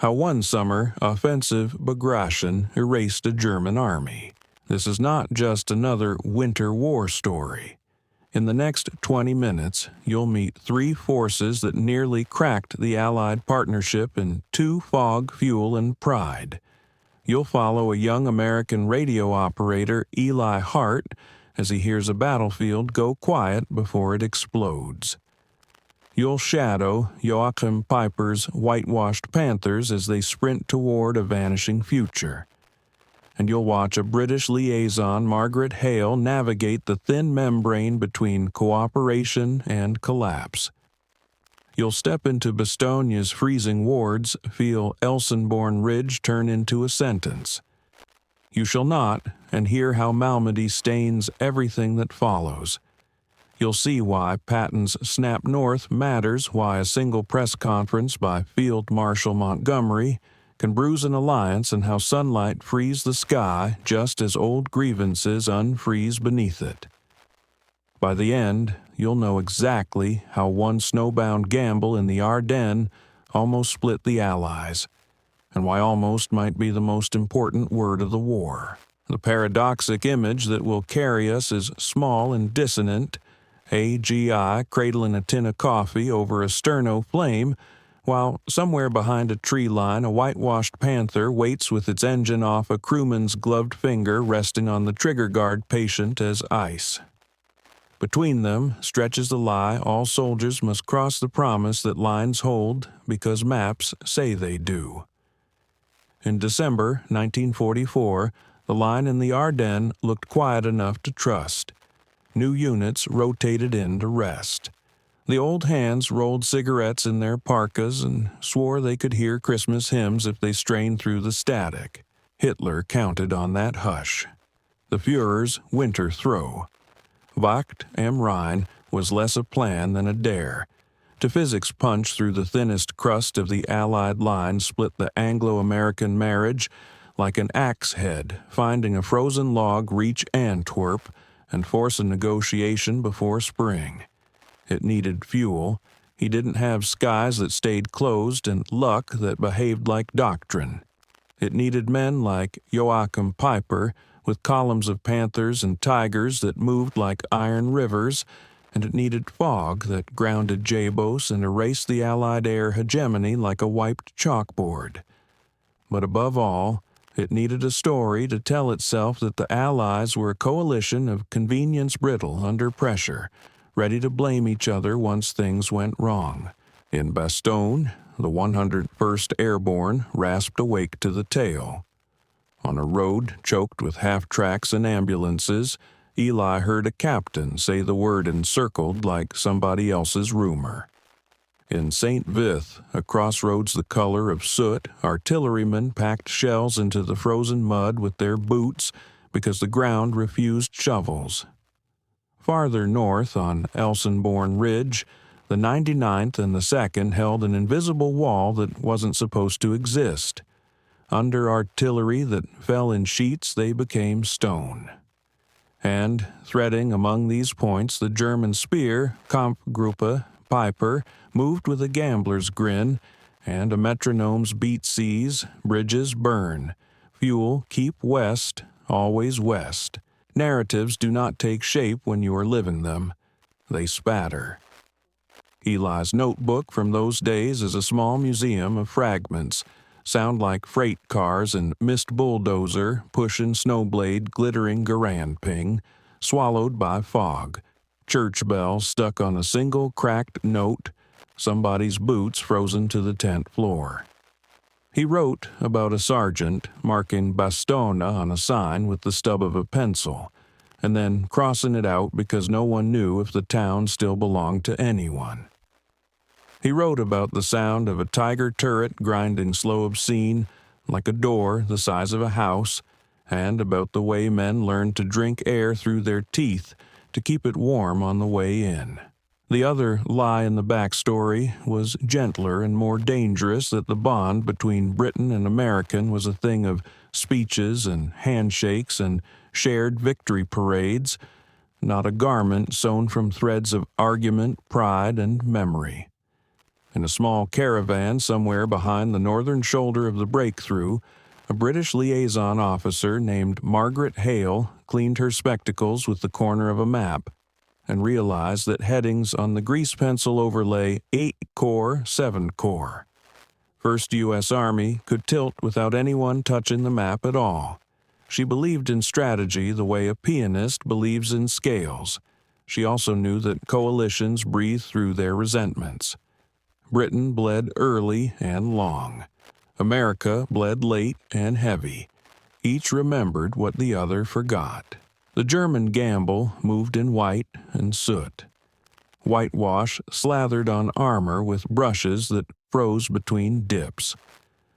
How one summer, offensive Bagration erased a German army. This is not just another winter war story. In the next 20 minutes, you'll meet three forces that nearly cracked the Allied partnership in two fog, fuel, and pride. You'll follow a young American radio operator, Eli Hart, as he hears a battlefield go quiet before it explodes. You'll shadow Joachim Peiper's whitewashed Panthers as they sprint toward a vanishing future. And you'll watch a British liaison, Margaret Hale, navigate the thin membrane between cooperation and collapse. You'll step into Bastogne's freezing wards, feel Elsenborn Ridge turn into a sentence. You shall not, and hear how Malmedy stains everything that follows. You'll see why Patton's Snap North matters, why a single press conference by Field Marshal Montgomery can bruise an alliance, and how sunlight frees the sky just as old grievances unfreeze beneath it. By the end, you'll know exactly how one snowbound gamble in the Ardennes almost split the Allies, and why almost might be the most important word of the war. The paradoxic image that will carry us is small and dissonant, AGI cradling a tin of coffee over a sterno flame, while somewhere behind a tree line a whitewashed Panther waits with its engine off, a crewman's gloved finger resting on the trigger guard patient as ice. Between them stretches the lie all soldiers must cross the promise that lines hold because maps say they do. In December 1944, the line in the Ardennes looked quiet enough to trust. New units rotated in to rest. The old hands rolled cigarettes in their parkas and swore they could hear Christmas hymns if they strained through the static. Hitler counted on that hush. The Führer's winter throw. Wacht am Rhein was less a plan than a dare. To physics punch through the thinnest crust of the Allied line split the Anglo-American marriage like an axe head finding a frozen log reach Antwerp and force a negotiation before spring. It needed fuel. He didn't have skies that stayed closed and luck that behaved like doctrine. It needed men like Joachim Peiper, with columns of panthers and tigers that moved like iron rivers, and it needed fog that grounded Jabos and erased the Allied air hegemony like a wiped chalkboard. But above all, it needed a story to tell itself that the Allies were a coalition of convenience brittle under pressure, ready to blame each other once things went wrong. In Bastogne, the 101st Airborne rasped awake to the tail. On a road choked with half-tracks and ambulances, Eli heard a captain say the word encircled like somebody else's rumor. In St. Vith, a crossroads the color of soot, artillerymen packed shells into the frozen mud with their boots because the ground refused shovels. Farther north, on Elsenborn Ridge, the 99th and the 2nd held an invisible wall that wasn't supposed to exist. Under artillery that fell in sheets, they became stone. And, threading among these points the German spear, Kampfgruppe Peiper moved with a gambler's grin, and a metronome's beat seas, bridges burn. Fuel keep west, always west. Narratives do not take shape when you are living them. They spatter. Eli's notebook from those days is a small museum of fragments. Sound like freight cars and mist bulldozer pushing snowblade glittering Garand ping, swallowed by fog. Church bells stuck on a single cracked note, somebody's boots frozen to the tent floor. He wrote about a sergeant marking Bastogne on a sign with the stub of a pencil, and then crossing it out because no one knew if the town still belonged to anyone. He wrote about the sound of a tiger turret grinding slow obscene, like a door the size of a house, and about the way men learned to drink air through their teeth to keep it warm on the way in. The other lie in the backstory was gentler and more dangerous, that the bond between Britain and American was a thing of speeches and handshakes and shared victory parades, not a garment sewn from threads of argument, pride, and memory. In a small caravan somewhere behind the northern shoulder of the breakthrough, a British liaison officer named Margaret Hale cleaned her spectacles with the corner of a map and realized that headings on the grease pencil overlay 8 Corps, 7 Corps. 1st U.S. Army could tilt without anyone touching the map at all. She believed in strategy the way a pianist believes in scales. She also knew that coalitions breathe through their resentments. Britain bled early and long. America bled late and heavy. Each remembered what the other forgot. The German gamble moved in white and soot. Whitewash slathered on armor with brushes that froze between dips.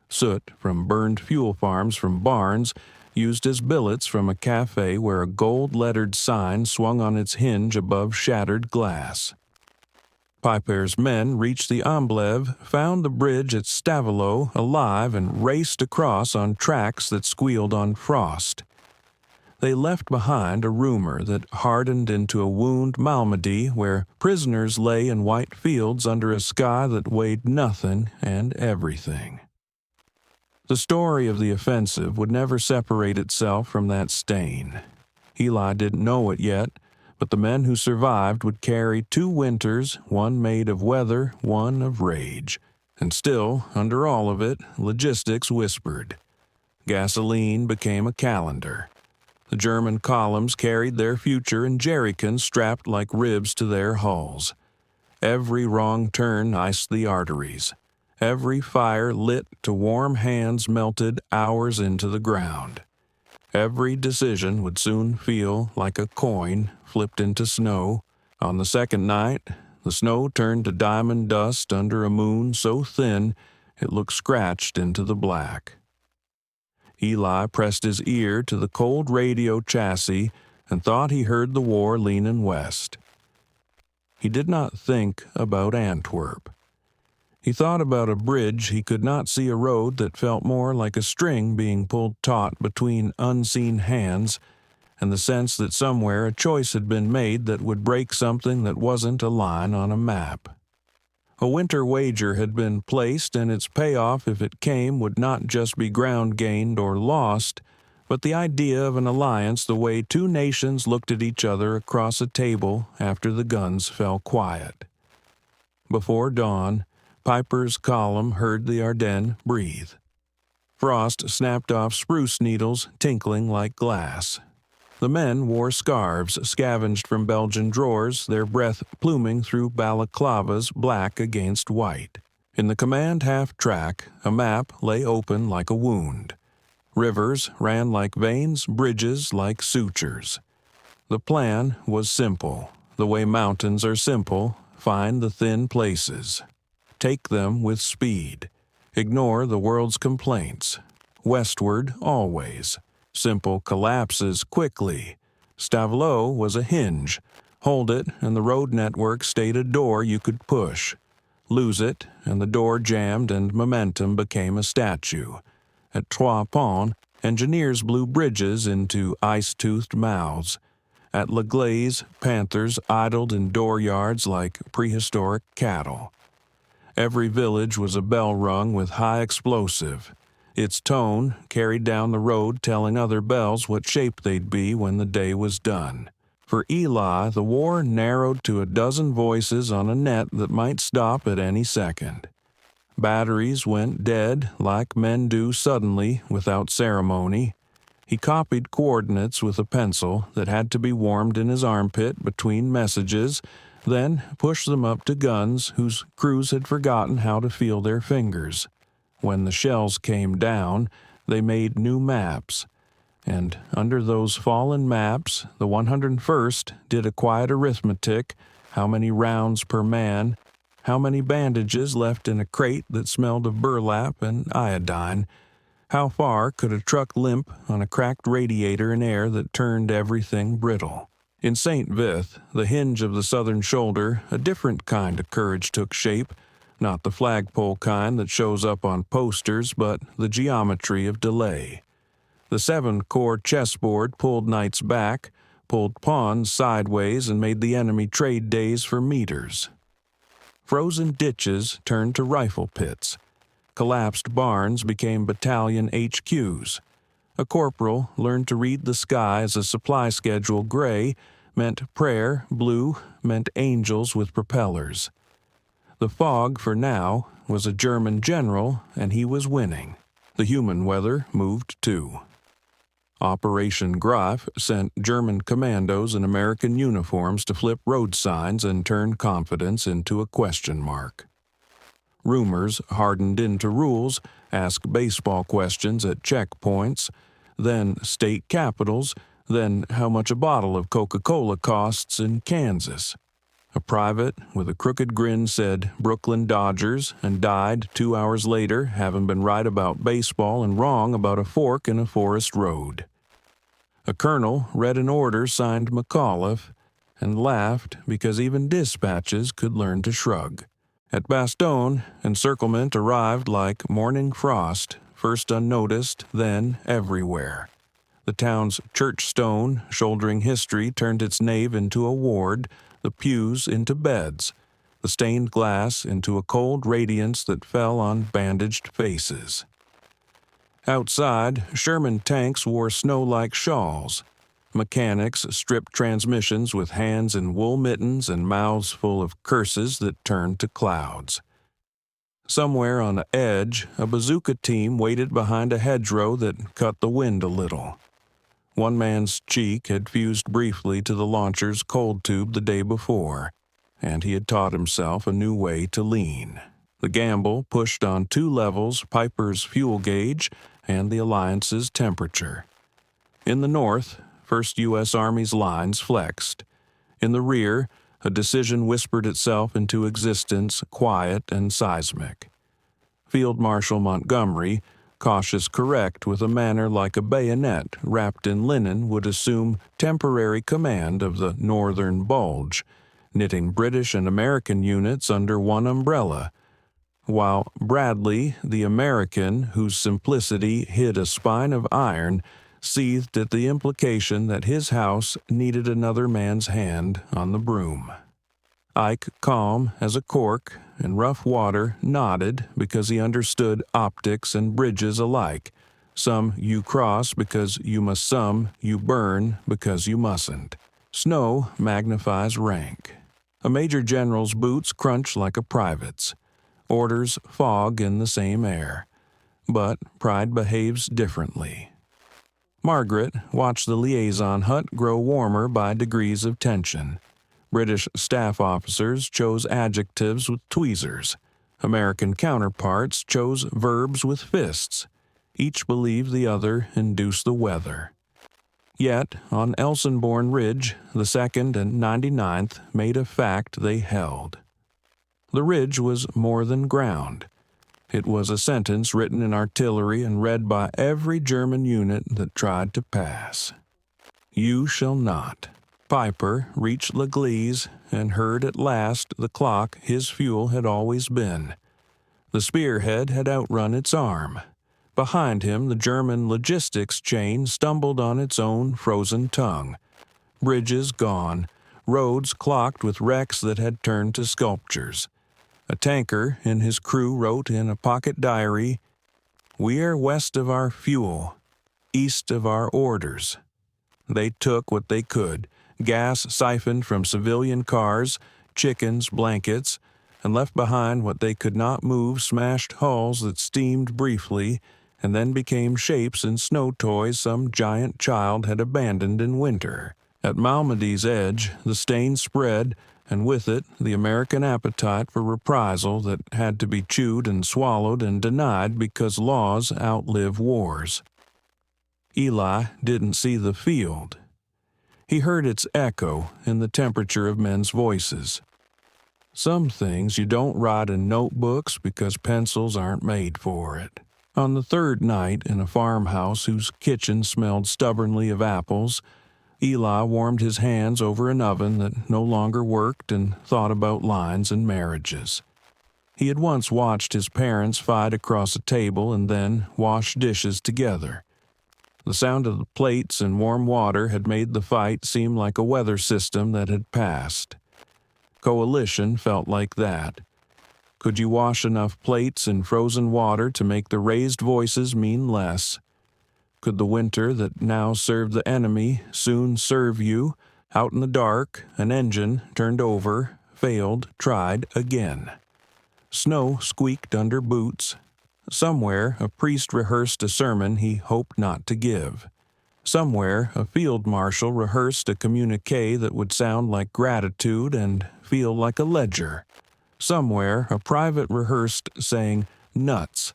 Soot from burned fuel farms from barns used as billets from a cafe where a gold-lettered sign swung on its hinge above shattered glass. Peiper's men reached the Amblève, found the bridge at Stavelot alive, and raced across on tracks that squealed on frost. They left behind a rumor that hardened into a wound Malmedy, where prisoners lay in white fields under a sky that weighed nothing and everything. The story of the offensive would never separate itself from that stain. Eli didn't know it yet, but the men who survived would carry 2 winters, one made of weather, one of rage. And still, under all of it, logistics whispered. Gasoline became a calendar. The German columns carried their future in jerrycans strapped like ribs to their hulls. Every wrong turn iced the arteries. Every fire lit to warm hands melted hours into the ground. Every decision would soon feel like a coin flipped into snow. On the second night, the snow turned to diamond dust under a moon so thin it looked scratched into the black. Eli pressed his ear to the cold radio chassis and thought he heard the war leaning west. He did not think about Antwerp. He thought about a bridge he could not see, a road that felt more like a string being pulled taut between unseen hands, and the sense that somewhere a choice had been made that would break something that wasn't a line on a map. A winter wager had been placed, and its payoff, if it came, would not just be ground gained or lost, but the idea of an alliance the way 2 nations looked at each other across a table after the guns fell quiet. Before dawn, Peiper's column heard the Ardennes breathe. Frost snapped off spruce needles, tinkling like glass. The men wore scarves scavenged from Belgian drawers, their breath pluming through balaclavas black against white. In the command half-track, a map lay open like a wound. Rivers ran like veins, bridges like sutures. The plan was simple. The way mountains are simple, find the thin places. Take them with speed. Ignore the world's complaints. Westward always. Simple collapses quickly. Stavelot was a hinge. Hold it, and the road network stayed a door you could push. Lose it, and the door jammed and momentum became a statue. At Trois Ponts, engineers blew bridges into ice-toothed mouths. At La Glaise, Panthers idled in dooryards like prehistoric cattle. Every village was a bell rung with high explosive. Its tone carried down the road, telling other bells what shape they'd be when the day was done. For Eli, the war narrowed to a dozen voices on a net that might stop at any second. Batteries went dead like men do suddenly, without ceremony. He copied coordinates with a pencil that had to be warmed in his armpit between messages, then pushed them up to guns whose crews had forgotten how to feel their fingers. When the shells came down, they made new maps. And under those fallen maps, the 101st did a quiet arithmetic: how many rounds per man, how many bandages left in a crate that smelled of burlap and iodine, how far could a truck limp on a cracked radiator in air that turned everything brittle. In St. Vith, the hinge of the southern shoulder, a different kind of courage took shape, not the flagpole kind that shows up on posters, but the geometry of delay. The 7-Corps chessboard pulled knights back, pulled pawns sideways, and made the enemy trade days for meters. Frozen ditches turned to rifle pits. Collapsed barns became battalion HQs. A corporal learned to read the sky as a supply schedule gray meant prayer, blue meant angels with propellers. The fog, for now, was a German general, and he was winning. The human weather moved too. Operation Greif sent German commandos in American uniforms to flip road signs and turn confidence into a question mark. Rumors hardened into rules, ask baseball questions at checkpoints, then state capitals, then how much a bottle of Coca-Cola costs in Kansas. A private with a crooked grin said Brooklyn Dodgers and died 2 hours later, having been right about baseball and wrong about a fork in a forest road. A colonel read an order signed McAuliffe and laughed because even dispatches could learn to shrug. At Bastogne, encirclement arrived like morning frost, first unnoticed, then everywhere. The town's church stone, shouldering history, turned its nave into a ward, the pews into beds, the stained glass into a cold radiance that fell on bandaged faces. Outside, Sherman tanks wore snow-like shawls. Mechanics stripped transmissions with hands in wool mittens and mouths full of curses that turned to clouds. Somewhere on the edge, a bazooka team waited behind a hedgerow that cut the wind a little. One man's cheek had fused briefly to the launcher's cold tube the day before, and he had taught himself a new way to lean. The gamble pushed on 2 levels, Peiper's fuel gauge and the Alliance's temperature. In the north, 1st U.S. Army's lines flexed. In the rear, a decision whispered itself into existence, quiet and seismic. Field Marshal Montgomery, cautious correct with a manner like a bayonet wrapped in linen, would assume temporary command of the northern bulge, knitting British and American units under one umbrella, while Bradley, the American, whose simplicity hid a spine of iron, seethed at the implication that his house needed another man's hand on the broom. Ike, calm as a cork, in rough water, nodded because he understood optics and bridges alike. Some you cross because you must, some you burn because you mustn't. Snow magnifies rank. A major general's boots crunch like a private's. Orders fog in the same air. But pride behaves differently. Margaret watched the liaison hut grow warmer by degrees of tension. British staff officers chose adjectives with tweezers. American counterparts chose verbs with fists. Each believed the other induced the weather. Yet, on Elsenborn Ridge, the 2nd and 99th made a fact they held. The ridge was more than ground. It was a sentence written in artillery and read by every German unit that tried to pass. You shall not. Peiper reached L'Église and heard at last the clock his fuel had always been. The spearhead had outrun its arm. Behind him, the German logistics chain stumbled on its own frozen tongue. Bridges gone, roads clocked with wrecks that had turned to sculptures. A tanker in his crew wrote in a pocket diary, "We are west of our fuel, east of our orders." They took what they could, gas siphoned from civilian cars, chickens, blankets, and left behind what they could not move, smashed hulls that steamed briefly and then became shapes and snow toys some giant child had abandoned in winter. At Malmedy's edge, the stain spread, and with it the American appetite for reprisal that had to be chewed and swallowed and denied because laws outlive wars. Eli didn't see the field. He heard its echo in the temperature of men's voices. Some things you don't write in notebooks because pencils aren't made for it. On the 3rd night in a farmhouse whose kitchen smelled stubbornly of apples, Eli warmed his hands over an oven that no longer worked and thought about lines and marriages. He had once watched his parents fight across a table and then wash dishes together. The sound of the plates and warm water had made the fight seem like a weather system that had passed. Coalition felt like that. Could you wash enough plates in frozen water to make the raised voices mean less? Could the winter that now served the enemy soon serve you? Out in the dark, an engine turned over, failed, tried again. Snow squeaked under boots. Somewhere a priest rehearsed a sermon he hoped not to give. Somewhere a field marshal rehearsed a communique that would sound like gratitude and feel like a ledger. Somewhere a private rehearsed saying nuts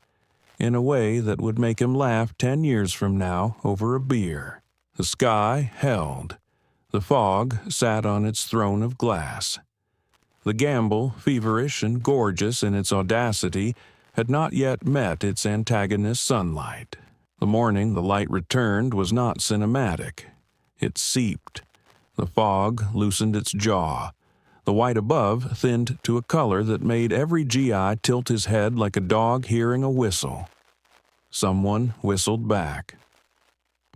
in a way that would make him laugh 10 years from now over a beer. The sky held. The fog sat on its throne of glass. The gamble, feverish and gorgeous in its audacity, had not yet met its antagonist sunlight. The morning the light returned was not cinematic. It seeped. The fog loosened its jaw. The white above thinned to a color that made every GI tilt his head like a dog hearing a whistle. Someone whistled back.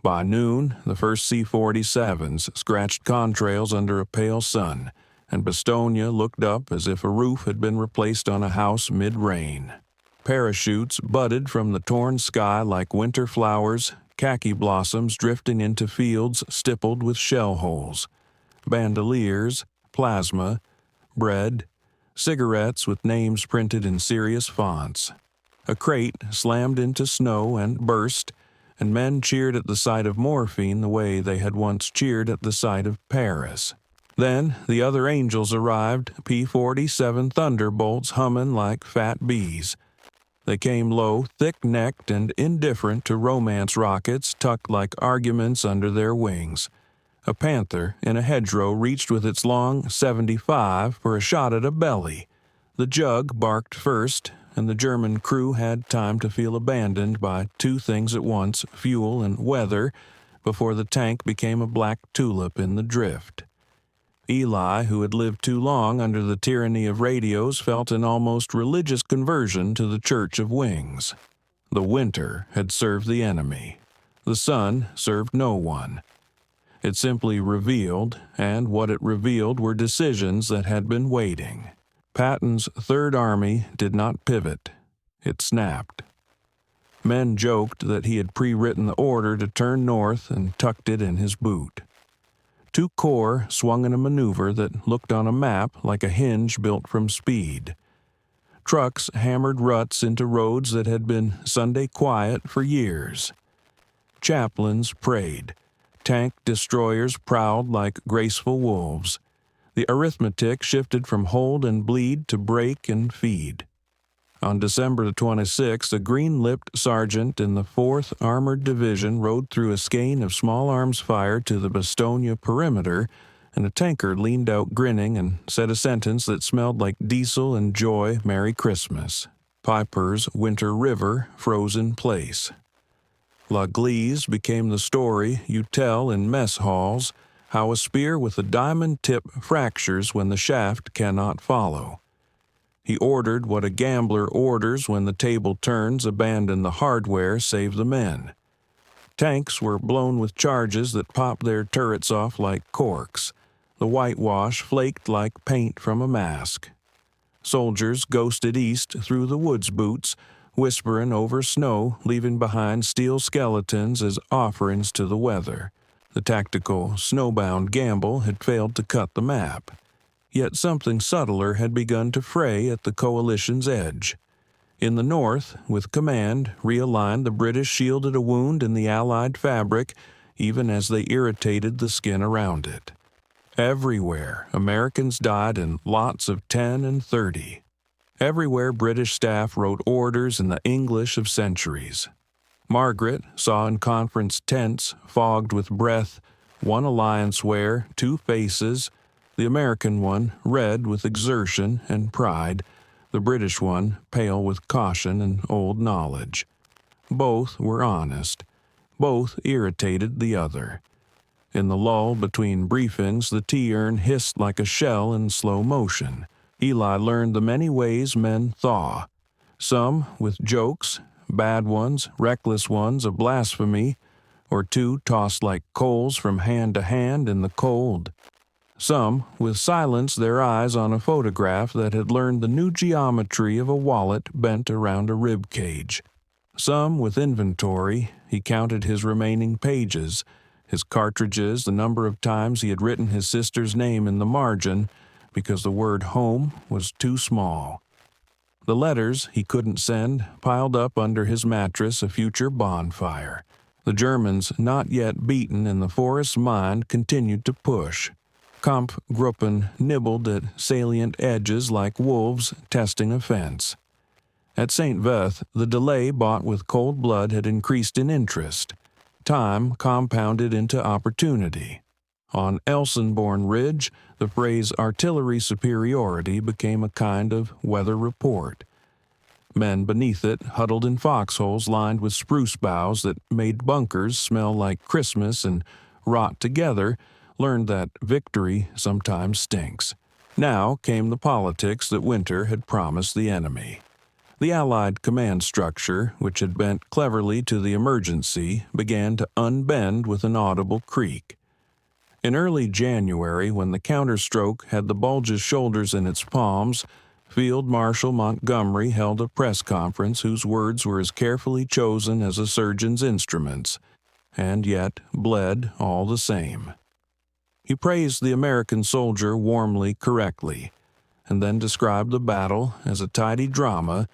By noon, the first C-47s scratched contrails under a pale sun, and Bastogne looked up as if a roof had been replaced on a house mid-rain. Parachutes budded from the torn sky like winter flowers, khaki blossoms drifting into fields stippled with shell holes. Bandoliers, plasma, bread, cigarettes with names printed in serious fonts. A crate slammed into snow and burst, and men cheered at the sight of morphine the way they had once cheered at the sight of Paris. Then the other angels arrived, P-47 Thunderbolts humming like fat bees. They came low, thick-necked, and indifferent to romance rockets tucked like arguments under their wings. A panther in a hedgerow reached with its long .75 for a shot at a belly. The jug barked first, and the German crew had time to feel abandoned by two things at once, fuel and weather, before the tank became a black tulip in the drift. Eli, who had lived too long under the tyranny of radios, felt an almost religious conversion to the Church of Wings. The winter had served the enemy. The sun served no one. It simply revealed, and what it revealed were decisions that had been waiting. Patton's Third Army did not pivot. It snapped. Men joked that he had pre-written the order to turn north and tucked it in his boot. Two corps swung in a maneuver that looked on a map like a hinge built from speed. Trucks hammered ruts into roads that had been Sunday quiet for years. Chaplains prayed. Tank destroyers prowled like graceful wolves. The arithmetic shifted from hold and bleed to break and feed. On December 26th, a green-lipped sergeant in the 4th Armored Division rode through a skein of small arms fire to the Bastogne perimeter, and a tanker leaned out grinning and said a sentence that smelled like diesel and joy Merry Christmas. Peiper's Winter River froze in place. La Glise became the story you tell in mess halls, how a spear with a diamond tip fractures when the shaft cannot follow. He ordered what a gambler orders when the table turns, abandon the hardware, save the men. Tanks were blown with charges that popped their turrets off like corks. The whitewash flaked like paint from a mask. Soldiers ghosted east through the woods boots, whispering over snow, leaving behind steel skeletons as offerings to the weather. The tactical Snowbound gamble had failed to cut the map. Yet something subtler had begun to fray at the coalition's edge. In the north, with command, realigned, the British shielded a wound in the Allied fabric, even as they irritated the skin around it. Everywhere, Americans died in lots of 10 and 30. Everywhere, British staff wrote orders in the English of centuries. Margaret saw in conference tents, fogged with breath, one alliance wear, two faces, the American one red with exertion and pride, the British one pale with caution and old knowledge. Both were honest. Both irritated the other. In the lull between briefings, the tea urn hissed like a shell in slow motion. Eli learned the many ways men thaw. Some with jokes, bad ones, reckless ones of blasphemy, or two tossed like coals from hand to hand in the cold. Some with silence their eyes on a photograph that had learned the new geometry of a wallet bent around a rib cage. Some with inventory. He counted his remaining pages, his cartridges, the number of times he had written his sister's name in the margin because the word home was too small. The letters he couldn't send piled up under his mattress, a future bonfire. The Germans, not yet beaten in the forest's mind, continued to push. Kampfgruppen nibbled at salient edges like wolves testing a fence. At St. Veth, the delay bought with cold blood had increased in interest. Time compounded into opportunity. On Elsenborn Ridge, the phrase artillery superiority became a kind of weather report. Men beneath it, huddled in foxholes lined with spruce boughs that made bunkers smell like Christmas and rot together, learned that victory sometimes stinks. Now came the politics that winter had promised the enemy. The Allied command structure, which had bent cleverly to the emergency, began to unbend with an audible creak. In early January, when the counterstroke had the bulge's shoulders in its palms, Field Marshal Montgomery held a press conference whose words were as carefully chosen as a surgeon's instruments, and yet bled all the same. He praised the American soldier warmly, correctly, and then described the battle as a tidy drama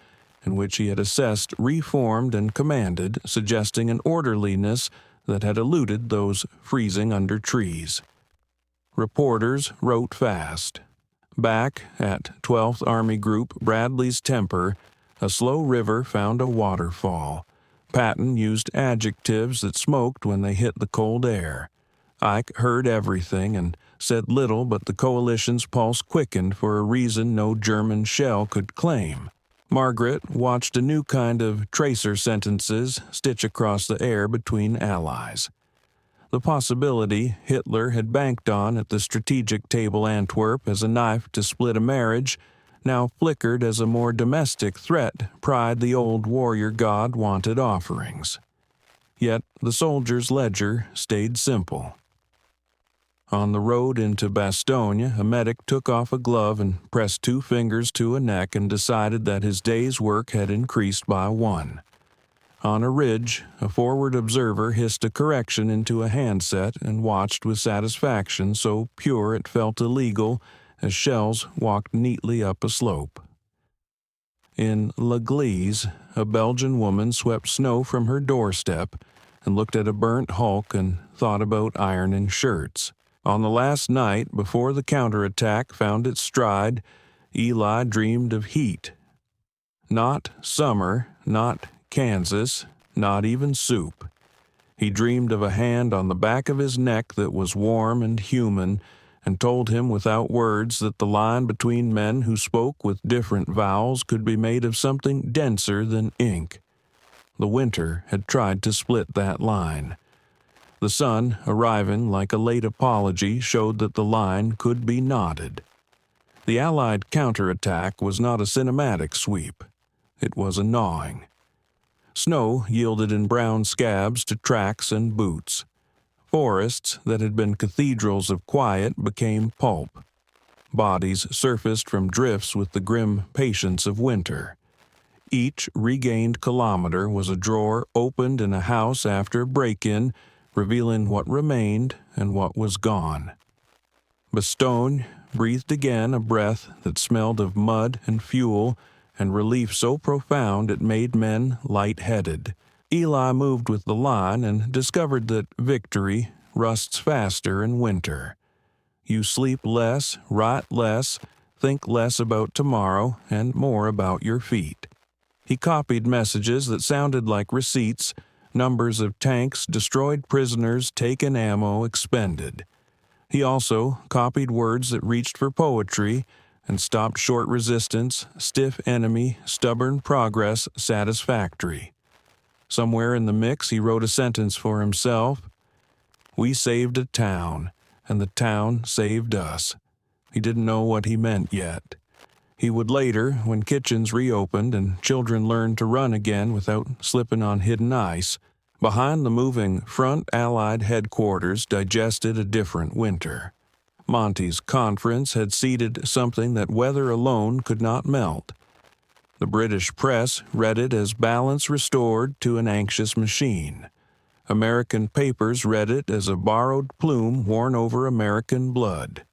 in which he had assessed, reformed, and commanded, suggesting an orderliness that had eluded those freezing under trees. Reporters wrote fast. Back at 12th Army Group Bradley's Temper, a slow river found a waterfall. Patton used adjectives that smoked when they hit the cold air. Ike heard everything and said little, but the coalition's pulse quickened for a reason no German shell could claim. Margaret watched a new kind of tracer sentences stitch across the air between allies. The possibility Hitler had banked on at the strategic table Antwerp as a knife to split a marriage now flickered as a more domestic threat pried the old warrior god wanted offerings. Yet the soldier's ledger stayed simple. On the road into Bastogne, a medic took off a glove and pressed 2 fingers to a neck and decided that his day's work had increased by 1. On a ridge, a forward observer hissed a correction into a handset and watched with satisfaction so pure it felt illegal as shells walked neatly up a slope. In L'Église, a Belgian woman swept snow from her doorstep and looked at a burnt hulk and thought about ironing shirts. On the last night before the counterattack found its stride, Eli dreamed of heat. Not summer, not Kansas, not even soup. He dreamed of a hand on the back of his neck that was warm and human and told him without words that the line between men who spoke with different vowels could be made of something denser than ink. The winter had tried to split that line. The sun, arriving like a late apology, showed that the line could be knotted. The Allied counterattack was not a cinematic sweep. It was a gnawing. Snow yielded in brown scabs to tracks and boots. Forests that had been cathedrals of quiet became pulp. Bodies surfaced from drifts with the grim patience of winter. Each regained kilometer was a drawer opened in a house after a break-in, revealing what remained and what was gone. Bastogne breathed again a breath that smelled of mud and fuel and relief so profound it made men light-headed. Eli moved with the line and discovered that victory rusts faster in winter. You sleep less, write less, think less about tomorrow, and more about your feet. He copied messages that sounded like receipts, numbers of tanks, destroyed prisoners, taken ammo, expended. He also copied words that reached for poetry and stopped short resistance, stiff enemy, stubborn progress, satisfactory. Somewhere in the mix he wrote a sentence for himself. We saved a town, and the town saved us. He didn't know what he meant yet. He would later, when kitchens reopened and children learned to run again without slipping on hidden ice, behind the moving front Allied headquarters digested a different winter. Monty's conference had seeded something that weather alone could not melt. The British press read it as balance restored to an anxious machine. American papers read it as a borrowed plume worn over American blood.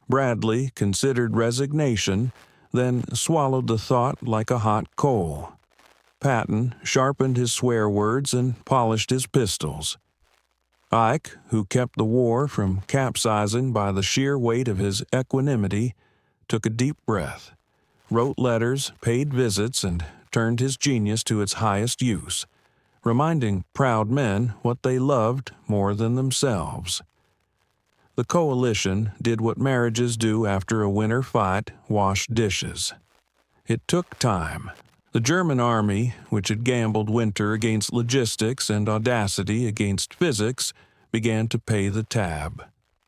Bradley considered resignation, then swallowed the thought like a hot coal. Patton sharpened his swear words and polished his pistols. Ike, who kept the war from capsizing by the sheer weight of his equanimity, took a deep breath, wrote letters, paid visits, and turned his genius to its highest use, reminding proud men what they loved more than themselves. The coalition did what marriages do after a winter fight: wash dishes. It took time. The German army, which had gambled winter against logistics and audacity against physics, began to pay the tab.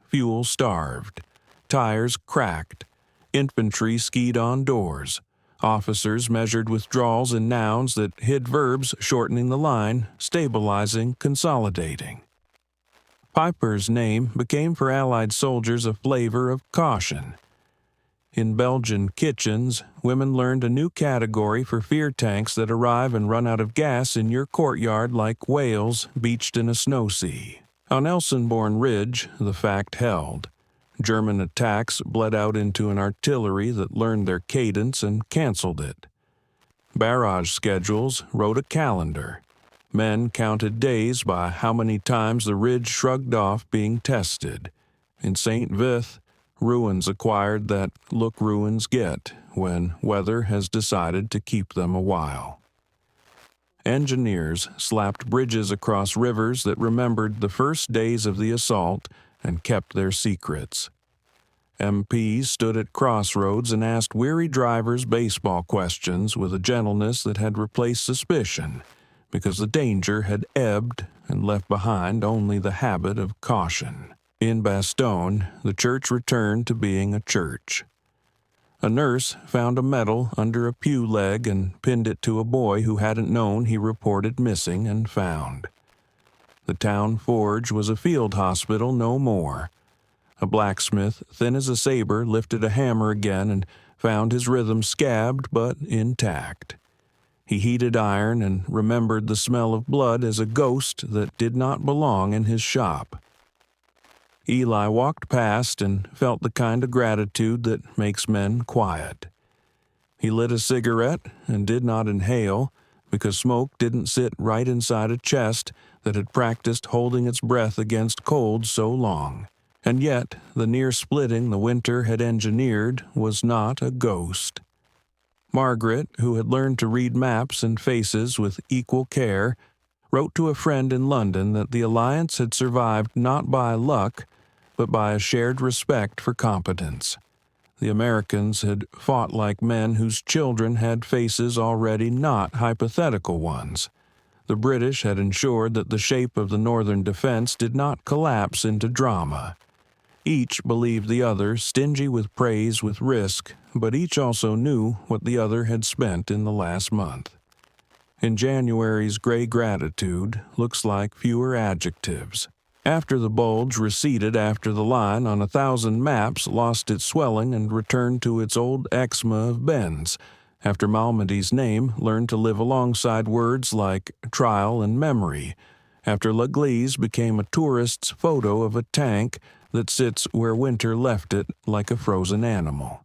Fuel starved. Tires cracked. Infantry skied on doors. Officers measured withdrawals in nouns that hid verbs shortening the line, stabilizing, consolidating. Peiper's name became for Allied soldiers a flavor of caution. In Belgian kitchens, women learned a new category for fear tanks that arrive and run out of gas in your courtyard like whales beached in a snow sea. On Elsenborn Ridge, the fact held. German attacks bled out into an artillery that learned their cadence and canceled it. Barrage schedules wrote a calendar. Men counted days by how many times the ridge shrugged off being tested. In St. Vith, ruins acquired that look ruins get when weather has decided to keep them a while. Engineers slapped bridges across rivers that remembered the first days of the assault and kept their secrets. MPs stood at crossroads and asked weary drivers baseball questions with a gentleness that had replaced suspicion, because the danger had ebbed and left behind only the habit of caution. In Bastogne, the church returned to being a church. A nurse found a medal under a pew leg and pinned it to a boy who hadn't known he reported missing and found. The town forge was a field hospital no more. A blacksmith, thin as a saber, lifted a hammer again and found his rhythm scabbed but intact. He heated iron and remembered the smell of blood as a ghost that did not belong in his shop. Eli walked past and felt the kind of gratitude that makes men quiet. He lit a cigarette and did not inhale because smoke didn't sit right inside a chest that had practiced holding its breath against cold so long. And yet, the near splitting the winter had engineered was not a ghost. Margaret, who had learned to read maps and faces with equal care, wrote to a friend in London that the alliance had survived not by luck, but by a shared respect for competence. The Americans had fought like men whose children had faces already not hypothetical ones. The British had ensured that the shape of the northern defense did not collapse into drama. Each believed the other stingy with praise with risk, but each also knew what the other had spent in the last month. In January's gray gratitude looks like fewer adjectives. After the bulge receded after the line on 1,000 maps lost its swelling and returned to its old eczema of bends, after Malmedy's name learned to live alongside words like trial and memory, after L'Église became a tourist's photo of a tank that sits where winter left it like a frozen animal.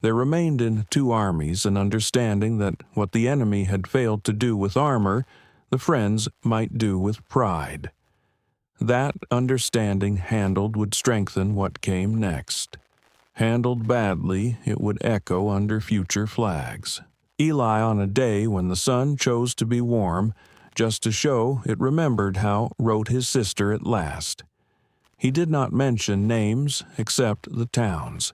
There remained in two armies an understanding that what the enemy had failed to do with armor, the friends might do with pride. That understanding handled would strengthen what came next. Handled badly, it would echo under future flags. Eli, on a day when the sun chose to be warm, just to show it remembered how, wrote his sister at last. He did not mention names except the towns.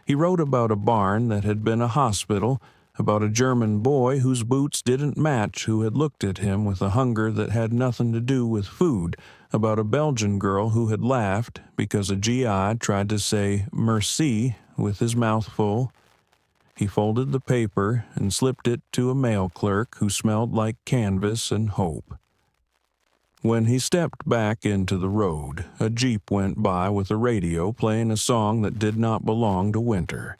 He wrote about a barn that had been a hospital, about a German boy whose boots didn't match who had looked at him with a hunger that had nothing to do with food, about a Belgian girl who had laughed because a GI tried to say merci with his mouth full. He folded the paper and slipped it to a mail clerk who smelled like canvas and hope. When he stepped back into the road, a Jeep went by with a radio playing a song that did not belong to winter.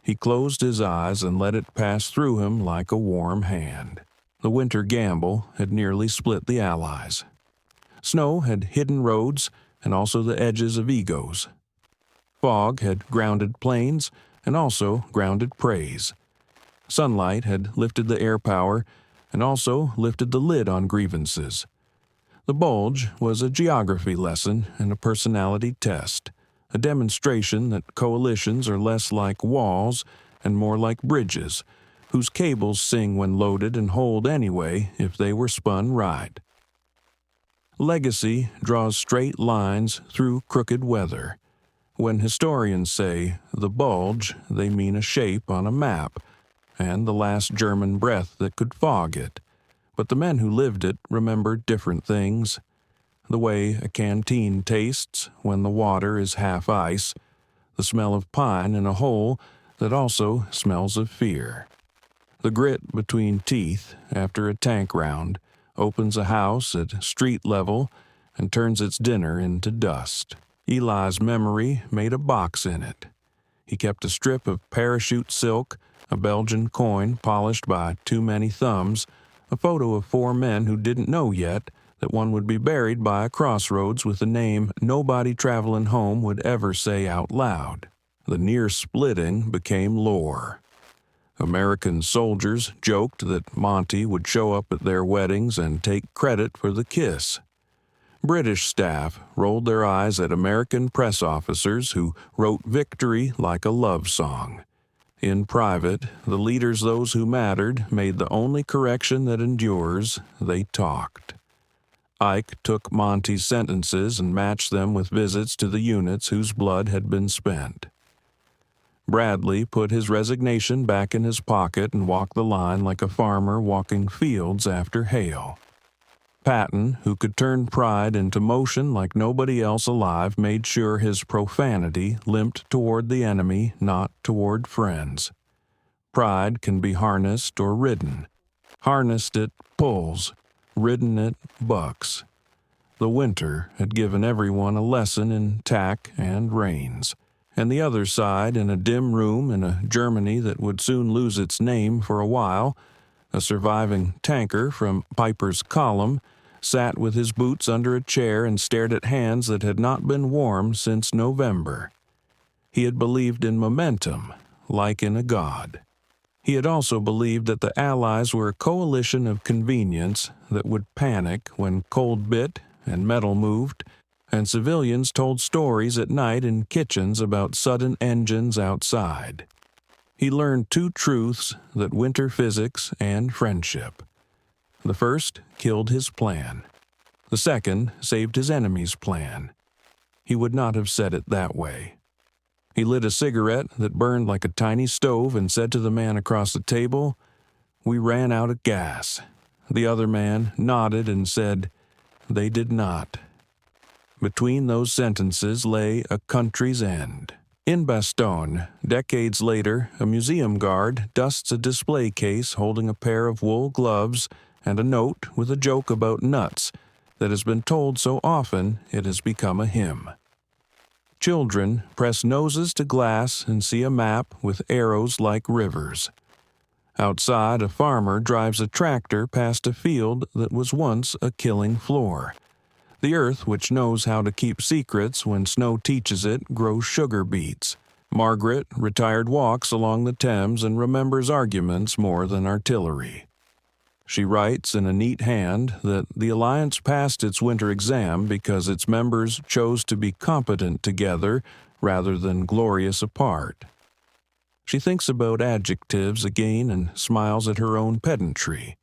He closed his eyes and let it pass through him like a warm hand. The winter gamble had nearly split the Allies. Snow had hidden roads and also the edges of egos. Fog had grounded planes and also grounded praise. Sunlight had lifted the air power and also lifted the lid on grievances. The bulge was a geography lesson and a personality test, a demonstration that coalitions are less like walls and more like bridges, whose cables sing when loaded and hold anyway if they were spun right. Legacy draws straight lines through crooked weather. When historians say the bulge, they mean a shape on a map and the last German breath that could fog it. But the men who lived it remembered different things. The way a canteen tastes when the water is half ice, the smell of pine in a hole that also smells of fear. The grit between teeth after a tank round opens a house at street level and turns its dinner into dust. Eli's memory made a box in it. He kept a strip of parachute silk, a Belgian coin polished by too many thumbs, a photo of 4 men who didn't know yet that one would be buried by a crossroads with a name nobody traveling home would ever say out loud. The near splitting became lore. American soldiers joked that Monty would show up at their weddings and take credit for the kiss. British staff rolled their eyes at American press officers who wrote victory like a love song. In private, the leaders, those who mattered, made the only correction that endures: they talked. Ike took Monty's sentences and matched them with visits to the units whose blood had been spent. Bradley put his resignation back in his pocket and walked the line like a farmer walking fields after hail. Patton, who could turn pride into motion like nobody else alive, made sure his profanity limped toward the enemy, not toward friends. Pride can be harnessed or ridden. Harnessed it pulls, ridden it bucks. The winter had given everyone a lesson in tack and reins. And the other side, in a dim room in a Germany that would soon lose its name for a while, a surviving tanker from Peiper's column, sat with his boots under a chair and stared at hands that had not been warm since November. He had believed in momentum, like in a god. He had also believed that the Allies were a coalition of convenience that would panic when cold bit and metal moved, and civilians told stories at night in kitchens about sudden engines outside. He learned 2 truths that winter physics and friendship. The first killed his plan. The second saved his enemy's plan. He would not have said it that way. He lit a cigarette that burned like a tiny stove and said to the man across the table, "We ran out of gas." The other man nodded and said, "They did not." Between those sentences lay a country's end. In Bastogne, decades later, a museum guard dusts a display case holding a pair of wool gloves and a note with a joke about nuts that has been told so often it has become a hymn. Children press noses to glass and see a map with arrows like rivers. Outside, a farmer drives a tractor past a field that was once a killing floor. The earth, which knows how to keep secrets when snow teaches it, grows sugar beets. Margaret retired walks along the Thames and remembers arguments more than artillery. She writes in a neat hand that the Alliance passed its winter exam because its members chose to be competent together rather than glorious apart. She thinks about adjectives again and smiles at her own pedantry.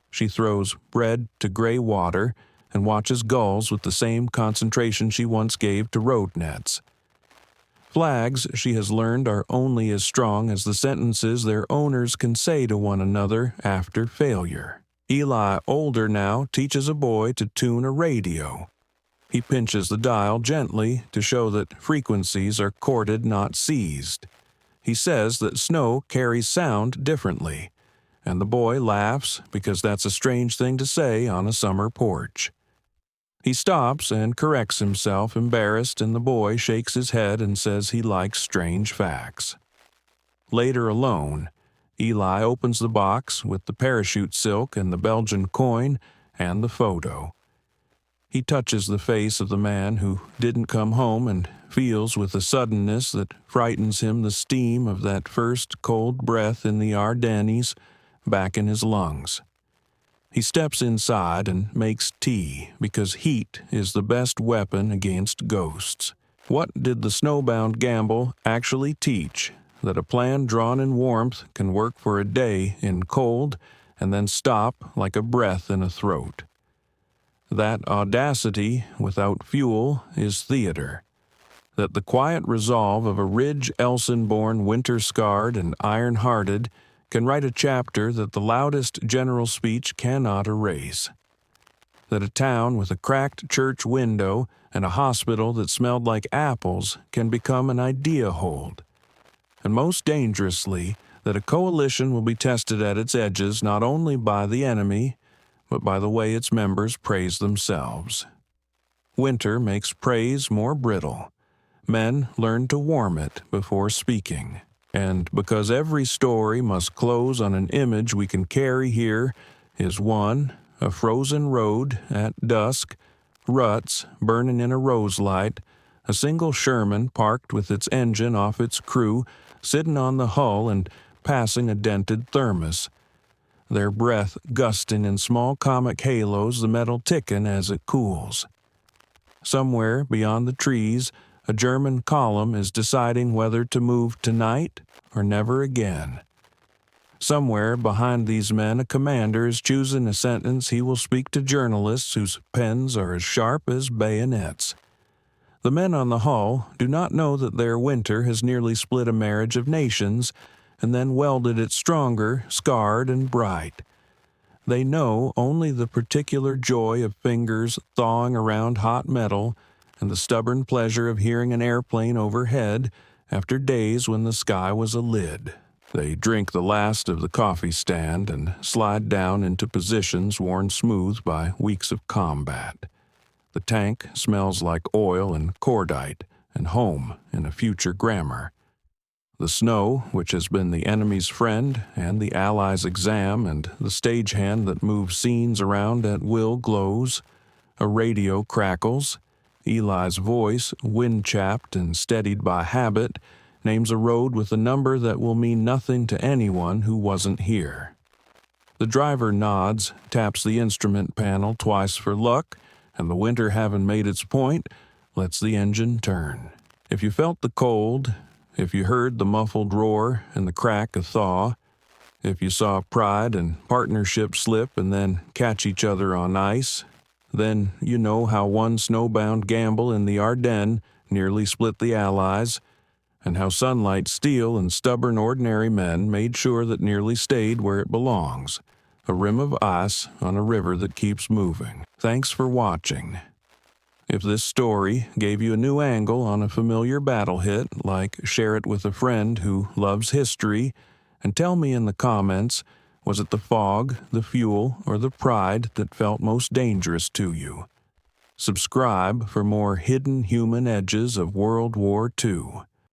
She throws bread to gray water and watches gulls with the same concentration she once gave to road nets. Flags, she has learned, are only as strong as the sentences their owners can say to one another after failure. Eli, older now, teaches a boy to tune a radio. He pinches the dial gently to show that frequencies are courted, not seized. He says that snow carries sound differently, and the boy laughs because that's a strange thing to say on a summer porch. He stops and corrects himself, embarrassed, and the boy shakes his head and says he likes strange facts. Later alone, Eli opens the box with the parachute silk and the Belgian coin and the photo. He touches the face of the man who didn't come home and feels with a suddenness that frightens him the steam of that first cold breath in the Ardennes back in his lungs. He steps inside and makes tea because heat is the best weapon against ghosts. What did the Snowbound gamble actually teach? That a plan drawn in warmth can work for a day in cold and then stop like a breath in a throat. That audacity without fuel is theater. That the quiet resolve of a ridge Elsenborn, winter-scarred and iron-hearted, can write a chapter that the loudest general speech cannot erase. That a town with a cracked church window and a hospital that smelled like apples can become an idea hold. And most dangerously, that a coalition will be tested at its edges not only by the enemy, but by the way its members praise themselves. Winter makes praise more brittle. Men learn to warm it before speaking. And because every story must close on an image we can carry here is one, a frozen road at dusk, ruts burning in a rose light, a single Sherman parked with its engine off its crew, sitting on the hull and passing a dented thermos. Their breath gusting in small comic halos, the metal ticking as it cools. Somewhere beyond the trees, a German column is deciding whether to move tonight or never again. Somewhere behind these men, a commander is choosing a sentence he will speak to journalists whose pens are as sharp as bayonets. The men on the hull do not know that their winter has nearly split a marriage of nations and then welded it stronger, scarred, and bright. They know only the particular joy of fingers thawing around hot metal and the stubborn pleasure of hearing an airplane overhead after days when the sky was a lid. They drink the last of the coffee stand and slide down into positions worn smooth by weeks of combat. The tank smells like oil and cordite and home in a future grammar. The snow, which has been the enemy's friend and the Allies' exam, and the stagehand that moves scenes around at will glows. A radio crackles. Eli's voice, wind-chapped and steadied by habit, names a road with a number that will mean nothing to anyone who wasn't here. The driver nods, taps the instrument panel twice for luck, and the winter having made its point, lets the engine turn. If you felt the cold, if you heard the muffled roar and the crack of thaw, if you saw pride and partnership slip and then catch each other on ice, then you know how one snowbound gamble in the Ardennes nearly split the Allies, and how Sunlight Steel and stubborn ordinary men made sure that nearly stayed where it belongs, a rim of ice on a river that keeps moving. Thanks for watching. If this story gave you a new angle on a familiar battle hit, share it with a friend who loves history, and tell me in the comments, was it the fog, the fuel, or the pride that felt most dangerous to you? Subscribe for more hidden human edges of World War II.